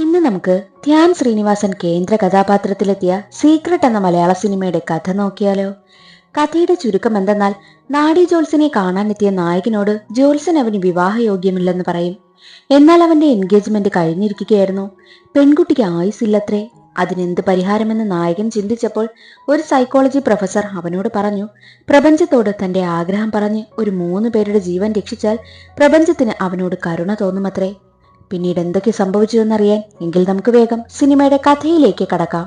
ഇന്ന് നമുക്ക് ധ്യാൻ ശ്രീനിവാസൻ കേന്ദ്ര കഥാപാത്രത്തിലെത്തിയ സീക്രട്ട് എന്ന മലയാള സിനിമയുടെ കഥ നോക്കിയാലോ. കഥയുടെ ചുരുക്കം എന്തെന്നാൽ, നാഡി ജോത്സ്യനെ കാണാനെത്തിയ നായകനോട് ജോത്സ്യൻ അവന് വിവാഹയോഗ്യമില്ലെന്ന് പറയും. എന്നാൽ അവന്റെ എൻഗേജ്മെന്റ് കഴിഞ്ഞിരിക്കുകയായിരുന്നു. പെൺകുട്ടിക്ക് ആയുസില്ലത്രേ. അതിനെന്ത് പരിഹാരമെന്ന് നായകൻ ചിന്തിച്ചപ്പോൾ ഒരു സൈക്കോളജി പ്രൊഫസർ അവനോട് പറഞ്ഞു, പ്രപഞ്ചത്തോട് തന്റെ ആഗ്രഹം പറഞ്ഞ് ഒരു 3 പേരുടെ ജീവൻ രക്ഷിച്ചാൽ പ്രപഞ്ചത്തിന് അവനോട് കരുണ തോന്നുമത്രേ. പിന്നീട് എന്തൊക്കെ സംഭവിച്ചുവെന്നറിയാൻ എങ്കിൽ നമുക്ക് വേഗം സിനിമയുടെ കഥയിലേക്ക് കടക്കാം.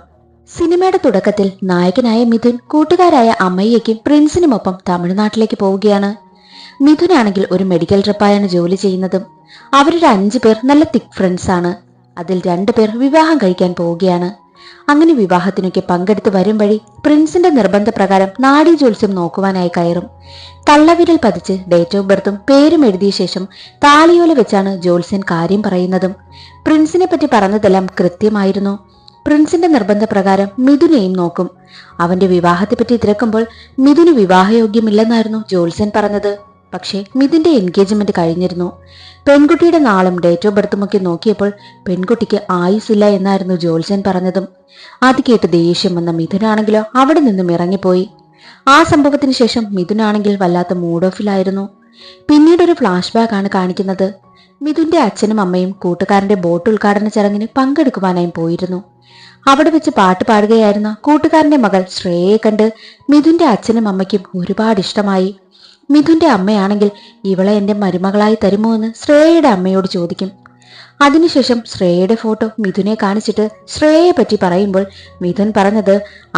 സിനിമയുടെ തുടക്കത്തിൽ നായകനായ മിഥുൻ കൂട്ടുകാരായ അമ്മയ്യയ്ക്കും പ്രിൻസിനുമൊപ്പം തമിഴ്നാട്ടിലേക്ക് പോവുകയാണ്. മിഥുനാണെങ്കിൽ ഒരു മെഡിക്കൽ റെപ്പായാണ് ജോലി ചെയ്യുന്നതും. അവരുടെ 5 പേർ നല്ല തിക് ഫ്രണ്ട്സ് ആണ്. അതിൽ 2 പേർ വിവാഹം കഴിക്കാൻ പോവുകയാണ്. അങ്ങനെ വിവാഹത്തിനൊക്കെ പങ്കെടുത്ത് വരും വഴി പ്രിൻസിന്റെ നിർബന്ധപ്രകാരം നാഡീ ജോത്സ്യം നോക്കുവാനായി കയറും. തള്ളവിരൽ പതിച്ച് ഡേറ്റ് ഓഫ് ബർത്തും പേരും എഴുതിയ ശേഷം താളിയോല വെച്ചാണ് ജോത്സ്യൻ കാര്യം പറയുന്നതും. പ്രിൻസിനെ പറ്റി പറഞ്ഞതെല്ലാം കൃത്യമായിരുന്നു. പ്രിൻസിന്റെ നിർബന്ധപ്രകാരം മിഥുനെയും നോക്കും. അവന്റെ വിവാഹത്തെപ്പറ്റി തിരക്കുമ്പോൾ മിഥുന് വിവാഹയോഗ്യമില്ലെന്നായിരുന്നു ജോത്സ്യൻ പറഞ്ഞത്. പക്ഷേ മിഥുന്റെ എൻഗേജ്മെന്റ് കഴിഞ്ഞിരുന്നു. പെൺകുട്ടിയുടെ നാളും ഡേറ്റ് ഓഫ് ബർത്തുമൊക്കെ നോക്കിയപ്പോൾ പെൺകുട്ടിക്ക് ആയുസില്ല എന്നായിരുന്നു ജോത്സ്യൻ പറഞ്ഞതും. അത് കേട്ട് ദേഷ്യം വന്ന മിഥുനാണെങ്കിലോ അവിടെ നിന്നും ഇറങ്ങിപ്പോയി. ആ സംഭവത്തിന് ശേഷം മിഥുനാണെങ്കിൽ വല്ലാത്ത മൂഡ് ഓഫിലായിരുന്നു. പിന്നീട് ഒരു ഫ്ലാഷ് ബാക്ക് ആണ് കാണിക്കുന്നത്. മിഥുന്റെ അച്ഛനും അമ്മയും കൂട്ടുകാരന്റെ ബോട്ട് ഉദ്ഘാടന ചടങ്ങിന് പങ്കെടുക്കുവാനായും പോയിരുന്നു. അവിടെ വെച്ച് പാട്ട് പാടുകയായിരുന്ന കൂട്ടുകാരന്റെ മകൾ ശ്രേയയെ കണ്ട് മിഥുന്റെ അച്ഛനും അമ്മയ്ക്കും ഒരുപാട് ഇഷ്ടമായി. മിഥുന്റെ അമ്മയാണെങ്കിൽ ഇവളെ എന്റെ മരുമകളായി തരുമോ എന്ന് ശ്രേയയുടെ അമ്മയോട് ചോദിക്കും. അതിനുശേഷം ശ്രേയയുടെ ഫോട്ടോ മിഥുനെ കാണിച്ചിട്ട് ശ്രേയയെ പറ്റി പറയുമ്പോൾ മിഥുൻ പറഞ്ഞത്,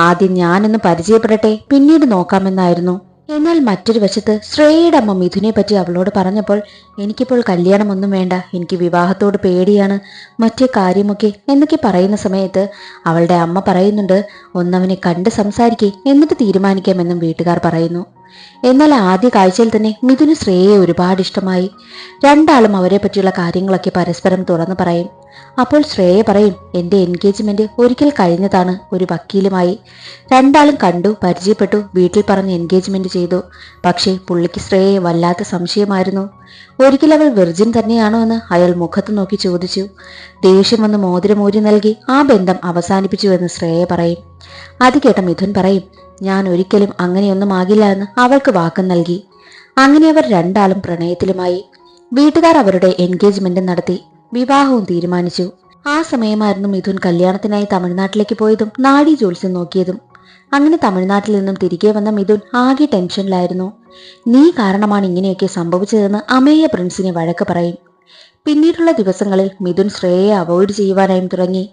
ആദ്യം ഞാനൊന്ന് പരിചയപ്പെടട്ടെ, പിന്നീട് നോക്കാമെന്നായിരുന്നു. എന്നാൽ മറ്റൊരു വശത്ത് ശ്രേയയുടെ അമ്മ മിഥുനെ പറ്റി അവളോട് പറഞ്ഞപ്പോൾ, എനിക്കിപ്പോൾ കല്യാണമൊന്നും വേണ്ട, എനിക്ക് വിവാഹത്തോട് പേടിയാണ്, മറ്റേ കാര്യമൊക്കെ എന്നൊക്കെ പറയുന്ന സമയത്ത് അവളുടെ അമ്മ പറയുന്നുണ്ട്, ഒന്നവനെ കണ്ട് സംസാരിക്കേ, എന്നിട്ട് തീരുമാനിക്കാമെന്നും വീട്ടുകാർ പറയുന്നു. എന്നാൽ ആദ്യ കാഴ്ചയിൽ തന്നെ മിഥുന് ശ്രേയയെ ഒരുപാട് ഇഷ്ടമായി. രണ്ടാളും അവരെ പറ്റിയുള്ള കാര്യങ്ങളൊക്കെ പരസ്പരം തുറന്നു പറയും. അപ്പോൾ ശ്രേയ പറയും, എന്റെ എൻഗേജ്മെന്റ് ഒരിക്കൽ കഴിഞ്ഞതാണ്, ഒരു വക്കീലുമായി. രണ്ടാളും കണ്ടു, പരിചയപ്പെട്ടു, വീട്ടിൽ പറഞ്ഞ് എൻഗേജ്മെന്റ് ചെയ്തു. പക്ഷേ പുള്ളിക്ക് ശ്രേയയെ വല്ലാത്ത സംശയമായിരുന്നു. ഒരിക്കൽ അവൾ വെർജിൻ തന്നെയാണോ എന്ന് അയാൾ മുഖത്ത് നോക്കി ചോദിച്ചു. ദേഷ്യം വന്ന് മോതിരമൂരി നൽകി ആ ബന്ധം അവസാനിപ്പിച്ചു എന്ന് ശ്രേയ പറയും. അത് കേട്ട മിഥുൻ പറയും, ഞാൻ ഒരിക്കലും അങ്ങനെയൊന്നും ആകില്ല എന്ന് അവൾക്ക് വാക്ക് നൽകി. അങ്ങനെ അവർ രണ്ടാളും പ്രണയത്തിലുമായി. വീട്ടുകാർ അവരുടെ എൻഗേജ്മെന്റ് നടത്തി, വിവാഹവും തീരുമാനിച്ചു. ആ സമയമായിരുന്നു മിഥുൻ കല്യാണത്തിനായി തമിഴ്നാട്ടിലേക്ക് പോയതും നാഡീ ജോത്സ്യം നോക്കിയതും. അങ്ങനെ തമിഴ്നാട്ടിൽ നിന്നും തിരികെ വന്ന മിഥുൻ ആകെ ടെൻഷനിലായിരുന്നു. നീ കാരണമാണ് ഇങ്ങനെയൊക്കെ സംഭവിച്ചതെന്ന് അമേയ പ്രിൻസിനെ വഴക്ക് പറയും. പിന്നീടുള്ള ദിവസങ്ങളിൽ മിഥുൻ ശ്രേയയെ അവോയ്ഡ് ചെയ്യുവാനായും തുടങ്ങി.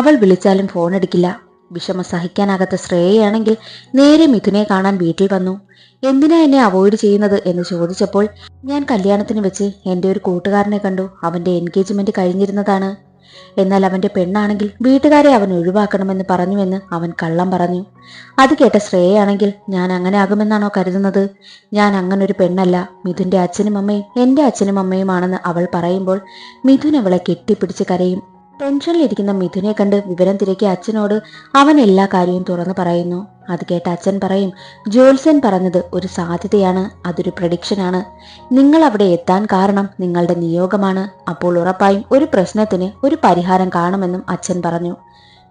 അവൾ വിളിച്ചാലും ഫോൺ എടുക്കില്ല. വിഷമം സഹിക്കാനാകാത്ത ശ്രേയയാണെങ്കിൽ നേരെ മിഥുനെ കാണാൻ വീട്ടിൽ വന്നു. എന്തിനാ എന്നെ അവോയ്ഡ് ചെയ്യുന്നത് എന്ന് ചോദിച്ചപ്പോൾ, ഞാൻ കല്യാണത്തിന് വെച്ച് എന്റെ ഒരു കൂട്ടുകാരനെ കണ്ടു, അവന്റെ എൻഗേജ്മെന്റ് കഴിഞ്ഞിരുന്നതാണ്. എന്നാൽ അവന്റെ പെണ്ണാണെങ്കിൽ വീട്ടുകാരെ അവൻ ഒഴിവാക്കണമെന്ന് പറഞ്ഞുവെന്ന് അവൻ കള്ളം പറഞ്ഞു. അത് കേട്ട ശ്രേയയാണെങ്കിൽ, ഞാൻ അങ്ങനെ ആകുമെന്നാണോ കരുതുന്നത്? ഞാൻ അങ്ങനൊരു പെണ്ണല്ല, മിഥുന്റെ അച്ഛനും അമ്മയും എന്റെ അച്ഛനും അമ്മയുമാണെന്ന് അവൾ പറയുമ്പോൾ മിഥുൻ അവളെ കെട്ടിപ്പിടിച്ച് കരയും. ടെൻഷനിലിരിക്കുന്ന മിഥുനെ കണ്ട് വിവരം തിരക്കിയ അച്ഛനോട് അവൻ എല്ലാ കാര്യവും തുറന്നു പറയുന്നു. അത് കേട്ട അച്ഛൻ പറയും, ജോത്സ്യൻ പറഞ്ഞത് ഒരു സാധ്യതയാണ്, അതൊരു പ്രഡിക്ഷനാണ്. നിങ്ങൾ അവിടെ എത്താൻ കാരണം നിങ്ങളുടെ നിയോഗമാണ്. അപ്പോൾ ഉറപ്പായും ഒരു പ്രശ്നത്തിന് ഒരു പരിഹാരം കാണുമെന്നും അച്ഛൻ പറഞ്ഞു.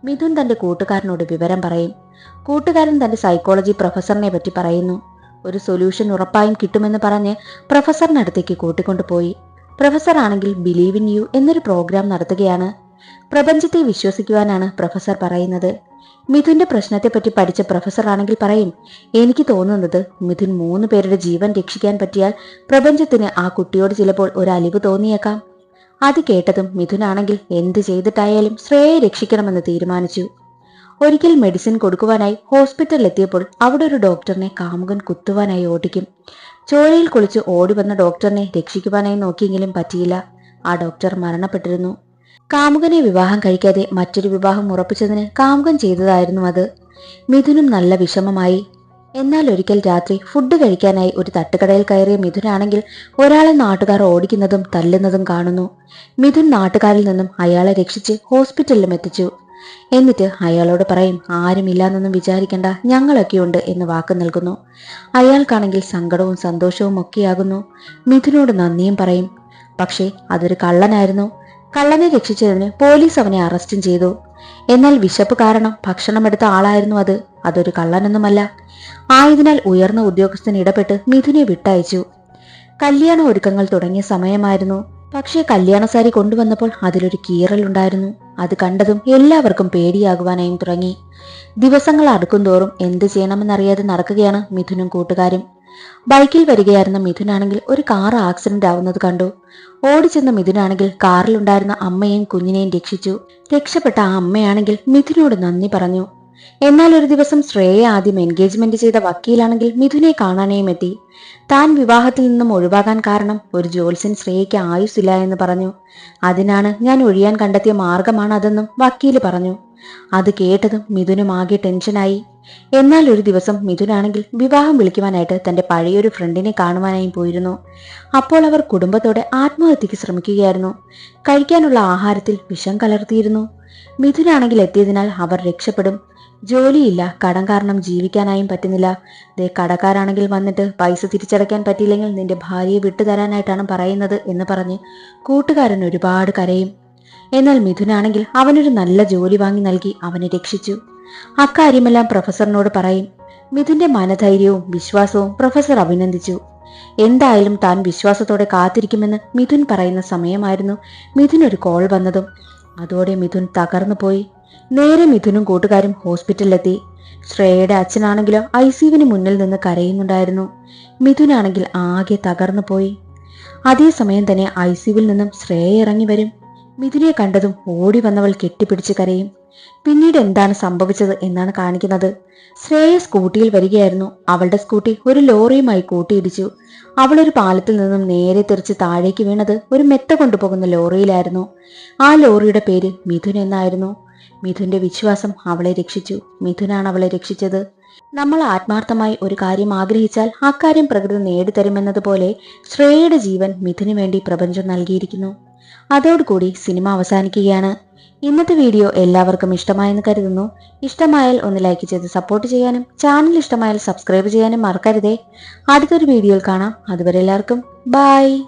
മിഥുൻ തന്റെ കൂട്ടുകാരനോട് വിവരം പറയും. കൂട്ടുകാരൻ തന്റെ സൈക്കോളജി പ്രൊഫസറിനെ പറ്റി പറയുന്നു. ഒരു സൊല്യൂഷൻ ഉറപ്പായും കിട്ടുമെന്ന് പറഞ്ഞ് പ്രൊഫസറിനടുത്തേക്ക് കൂട്ടിക്കൊണ്ടുപോയി. പ്രൊഫസർ ആണെങ്കിൽ ബിലീവ് ഇൻ യു എന്നൊരു പ്രോഗ്രാം നടത്തുകയാണ്. പ്രപഞ്ചത്തെ വിശ്വസിക്കുവാനാണ് പ്രൊഫസർ പറയുന്നത്. മിഥുന്റെ പ്രശ്നത്തെപ്പറ്റി പഠിച്ച പ്രൊഫസർ ആണെങ്കിൽ പറയും, എനിക്ക് തോന്നുന്നത് മിഥുൻ 3 പേരുടെ ജീവൻ രക്ഷിക്കാൻ പറ്റിയാൽ പ്രപഞ്ചത്തിന് ആ കുട്ടിയോട് ചിലപ്പോൾ ഒരു അലിവ് തോന്നിയേക്കാം. അത് കേട്ടതും മിഥുനാണെങ്കിൽ എന്ത് ചെയ്തിട്ടായാലും ശ്രേയയെ രക്ഷിക്കണമെന്ന് തീരുമാനിച്ചു. ഒരിക്കൽ മെഡിസിൻ കൊടുക്കുവാനായി ഹോസ്പിറ്റലിൽ എത്തിയപ്പോൾ അവിടെ ഒരു ഡോക്ടറിനെ കാമുകൻ കുത്തുവാനായി ഓടിക്കും. ചോരയിൽ കുളിച്ച് ഓടി വന്ന ഡോക്ടറിനെ രക്ഷിക്കുവാനായി നോക്കിയെങ്കിലും പറ്റിയില്ല. ആ ഡോക്ടർ മരണപ്പെട്ടിരുന്നു. കാമുകനെ വിവാഹം കഴിക്കാതെ മറ്റൊരു വിവാഹം ഉറപ്പിച്ചതിന് കാമുകൻ ചെയ്തതായിരുന്നു അത്. മിഥുനും നല്ല വിഷമമായി. എന്നാൽ ഒരിക്കൽ രാത്രി ഫുഡ് കഴിക്കാനായി ഒരു തട്ടുകടയിൽ കയറിയ മിഥുനാണെങ്കിൽ ഒരാളെ നാട്ടുകാർ ഓടിക്കുന്നതും തല്ലുന്നതും കാണുന്നു. മിഥുൻ നാട്ടുകാരിൽ നിന്നും അയാളെ രക്ഷിച്ച് ഹോസ്പിറ്റലിലും എത്തിച്ചു. എന്നിട്ട് അയാളോട് പറയും, ആരുമില്ലാന്നൊന്നും വിചാരിക്കണ്ട, ഞങ്ങളൊക്കെയുണ്ട് എന്ന് വാക്ക് നൽകുന്നു. അയാൾക്കാണെങ്കിൽ സങ്കടവും സന്തോഷവും ഒക്കെയാകുന്നു. മിഥുനോട് നന്ദിയും പറയും. പക്ഷേ അതൊരു കള്ളനായിരുന്നു. കള്ളനെ രക്ഷിച്ചതിന് പോലീസ് അവനെ അറസ്റ്റും ചെയ്തു. എന്നാൽ വിശപ്പ് കാരണം ഭക്ഷണമെടുത്ത ആളായിരുന്നു അത്. അതൊരു കള്ളനൊന്നുമല്ല. ആയതിനാൽ ഉയർന്ന ഉദ്യോഗസ്ഥൻ ഇടപെട്ട് മിഥുനെ വിട്ടയച്ചു. കല്യാണ ഒരുക്കങ്ങൾ തുടങ്ങിയ സമയമായിരുന്നു. പക്ഷേ കല്യാണ സാരി കൊണ്ടുവന്നപ്പോൾ അതിലൊരു കീറലുണ്ടായിരുന്നു. അത് കണ്ടതും എല്ലാവർക്കും പേടിയാകുവാനായും തുടങ്ങി. ദിവസങ്ങൾ അടുക്കുംതോറും എന്ത് ചെയ്യണമെന്നറിയാതെ നടക്കുകയാണ് മിഥുനും കൂട്ടുകാരും. ബൈക്കിൽ വരികയായിരുന്ന മിഥുനാണെങ്കിൽ ഒരു കാർ ആക്സിഡന്റ് ആവുന്നത് കണ്ടു. ഓടിച്ചെന്ന മിഥുനാണെങ്കിൽ കാറിലുണ്ടായിരുന്ന അമ്മയെയും കുഞ്ഞിനെയും രക്ഷിച്ചു. രക്ഷപ്പെട്ട ആ അമ്മയാണെങ്കിൽ മിഥുനോട് നന്ദി പറഞ്ഞു. എന്നാൽ ഒരു ദിവസം ശ്രേയ ആദ്യം എൻഗേജ്മെന്റ് ചെയ്ത വക്കീലാണെങ്കിൽ മിഥുനെ കാണാനേയും എത്തി. താൻ വിവാഹത്തിൽ നിന്നും ഒഴിവാകാൻ കാരണം ഒരു ജ്യോത്സ്യൻ ശ്രേയയ്ക്ക് ആയുസ്സില്ല എന്ന് പറഞ്ഞു. അതിനാണ് ഞാൻ ഒഴിയാൻ കണ്ടെത്തിയ മാർഗമാണ് അതെന്നും വക്കീല് പറഞ്ഞു. അത് കേട്ടതും മിഥുനും ആകെ ടെൻഷനായി. എന്നാൽ ഒരു ദിവസം മിഥുനാണെങ്കിൽ വിവാഹം വിളിക്കുവാനായിട്ട് തന്റെ പഴയൊരു ഫ്രണ്ടിനെ കാണുവാനായും പോയിരുന്നു. അപ്പോൾ അവർ കുടുംബത്തോടെ ആത്മഹത്യക്ക് ശ്രമിക്കുകയായിരുന്നു. കഴിക്കാനുള്ള ആഹാരത്തിൽ വിഷം കലർത്തിയിരുന്നു. മിഥുനാണെങ്കിൽ എത്തിയതിനാൽ അവർ രക്ഷപ്പെടും. ജോലിയില്ല, കടം കാരണം ജീവിക്കാനായും പറ്റുന്നില്ല. കടക്കാരാണെങ്കിൽ വന്നിട്ട് പൈസ തിരിച്ചടയ്ക്കാൻ പറ്റിയില്ലെങ്കിൽ നിന്റെ ഭാര്യയെ വിട്ടുതരാനായിട്ടാണ് പറയുന്നത് എന്ന് പറഞ്ഞ് കൂട്ടുകാരൻ ഒരുപാട് കരയും. എന്നാൽ മിഥുനാണെങ്കിൽ അവനൊരു നല്ല ജോലി വാങ്ങി നൽകി അവനെ രക്ഷിച്ചു. അക്കാര്യമെല്ലാം പ്രൊഫസറിനോട് പറയും. മിഥുന്റെ മനധൈര്യവും വിശ്വാസവും പ്രൊഫസർ അഭിനന്ദിച്ചു. എന്തായാലും താൻ വിശ്വാസത്തോടെ കാത്തിരിക്കുമെന്ന് മിഥുൻ പറയുന്ന സമയമായിരുന്നു മിഥുനൊരു കോൾ വന്നതും. അതോടെ മിഥുൻ തകർന്നു പോയി. നേരെ മിഥുനും കൂട്ടുകാരും ഹോസ്പിറ്റലിലെത്തി. ശ്രേയയുടെ അച്ഛനാണെങ്കിലോ ICUവിന് മുന്നിൽ നിന്ന് കരയുന്നുണ്ടായിരുന്നു. മിഥുനാണെങ്കിൽ ആകെ തകർന്നു പോയി. അതേസമയം തന്നെ ICUവിൽ നിന്നും ശ്രേയ ഇറങ്ങി വരും. മിഥുനെ കണ്ടതും ഓടി വന്നവൾ കെട്ടിപ്പിടിച്ച് കരയും. പിന്നീട് എന്താണ് സംഭവിച്ചത് എന്നാണ് കാണിക്കുന്നത്. ശ്രേയ സ്കൂട്ടിയിൽ വരികയായിരുന്നു. അവളുടെ സ്കൂട്ടി ഒരു ലോറിയുമായി കൂട്ടിയിടിച്ചു. അവളൊരു പാലത്തിൽ നിന്നും നേരെ തെറിച്ച് താഴേക്ക് വീണത് ഒരു മെത്ത കൊണ്ടുപോകുന്ന ലോറിയിലായിരുന്നു. ആ ലോറിയുടെ പേര് മിഥുൻ എന്നായിരുന്നു. മിഥുന്റെ വിശ്വാസം അവളെ രക്ഷിച്ചു. മിഥുനാണ് അവളെ രക്ഷിച്ചത്. നമ്മൾ ആത്മാർത്ഥമായി ഒരു കാര്യം ആഗ്രഹിച്ചാൽ ആ കാര്യം പ്രകൃതി നേടിത്തരുമെന്നതുപോലെ ശ്രേയയുടെ ജീവൻ മിഥുന് വേണ്ടി പ്രപഞ്ചം നൽകിയിരിക്കുന്നു. അതോടുകൂടി സിനിമ അവസാനിക്കുകയാണ്. ഇന്നത്തെ വീഡിയോ എല്ലാവർക്കും ഇഷ്ടമായെന്ന് കരുതുന്നു. ഇഷ്ടമായാൽ ഒന്ന് ലൈക്ക് ചെയ്ത് സപ്പോർട്ട് ചെയ്യാനും ചാനൽ ഇഷ്ടമായാൽ സബ്സ്ക്രൈബ് ചെയ്യാനും മറക്കരുതേ. അടുത്തൊരു വീഡിയോയിൽ കാണാം. അതുവരെ എല്ലാവർക്കും ബൈ.